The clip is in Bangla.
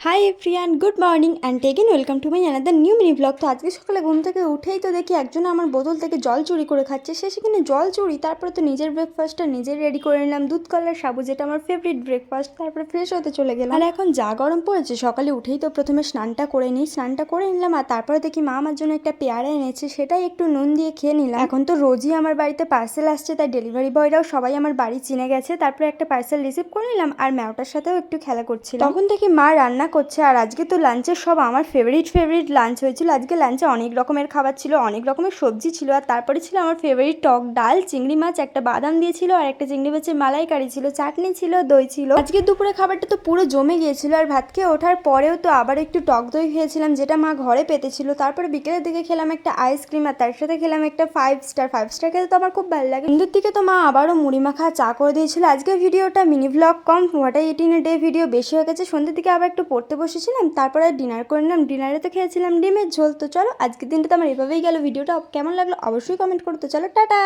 Hi everyone, good morning and taken welcome to my another new mini blog. তো আজকে সকালে ঘুম থেকে উঠেই তো দেখি একজন আমার বোতল থেকে জল চুরি করে খাচ্ছে। সে সেখানে জল চুরি, তারপরে তো নিজের ব্রেকফাস্টটা নিজের রেডি করে নিলাম, দুধ কলার সাবু, যেটা আমার ফেভারিট ব্রেকফাস্ট। তারপরে ফ্রেশ হতে চলে গেলাম। আর এখন যা গরম পড়েছে, সকালে উঠেই তো প্রথমে স্নানটা করে নিলাম। আর তারপরে দেখি মা আমার জন্য একটা পেয়ারা এনেছে, সেটাই একটু নুন দিয়ে খেয়ে নিলাম। এখন তো রোজই আমার বাড়িতে পার্সেল আসছে, তাই ডেলিভারি বয়রাও সবাই আমার বাড়ি চিনে গেছে। তারপরে একটা পার্সেল রিসিভ করে নিলাম আর ম্যাওটার সাথেও একটু খেলা করছিলাম। তখন থেকে মা রান্না করছে, আর আজকে তো লাঞ্চের সব আমার ফেভারিট লাঞ্চ হয়েছিল। আজকে লাঞ্চে অনেক রকমের খাবার ছিল, অনেক রকমের সবজি ছিল, আর তারপরে ছিল আমার ফেভারিট টক ডাল, চিংড়ি মাছ, একটা বাদাম দিয়েছিল, আর একটা চিংড়ি মাছের মালাইকারি ছিল, চাটনি ছিল, দই ছিল। আজকে দুপুরে খাবারটা তো পুরো জমে গিয়েছিল। আর ভাত খেয়ে ওঠার পরেও তো আবার একটু টক দই খেয়েছিলাম, যেটা মা ঘরে পেতেছিল। তারপরে বিকেলের দিকে খেলাম একটা আইসক্রিম, আর তার সাথে খেলাম একটা 5 স্টার খেতে তো আমার খুব ভালো লাগে। সন্ধ্যের দিকে তো মা আবারও মুড়ি মাখা চা করে দিয়েছিল। আজকের ভিডিওটা mini blog com, what I it in a day video বেশি হয়ে গেছে। সন্ধ্যের দিকে আবার একটু পড়তে বসেছিলাম, তারপরে ডিনার করে নিলাম। ডিনারে তো খেয়েছিলাম ডিমের ঝোল। তো চলো, আজকের দিনটা তো আমার এভাবেই গেল। ভিডিওটা কেমন লাগলো অবশ্যই কমেন্ট করো। তো চলো, টাটা।